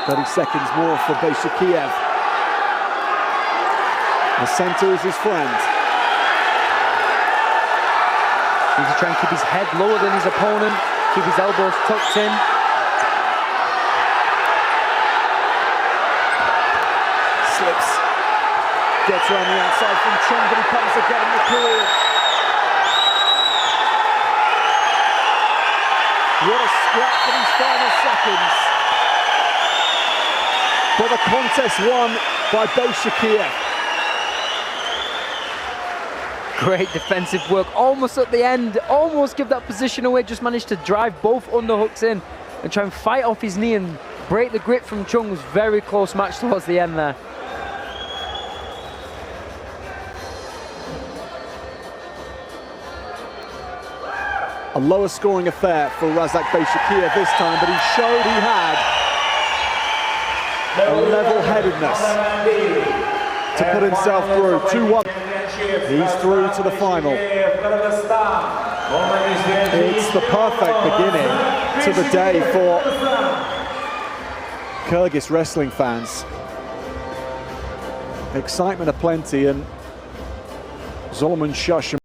30 seconds more for Beyshikiev. The centre is his friend. He's to try and keep his head lower than his opponent, keep his elbows tucked in. Slips. Gets around the outside from Chung, but he comes again in the clear. What a scrap for these final seconds. But the contest won by Beyshikiev. Great defensive work, almost at the end, almost give that position away, just managed to drive both underhooks in and try and fight off his knee and break the grip from Chung. It was a very close match towards the end there. A lower scoring affair for Razak Beyshikiev this time, but he showed he had a level-headedness to put himself through. 2-1. He's through to the final. It's the perfect beginning to the day for Kyrgyz wrestling fans. Excitement aplenty, and Zolomon Shushin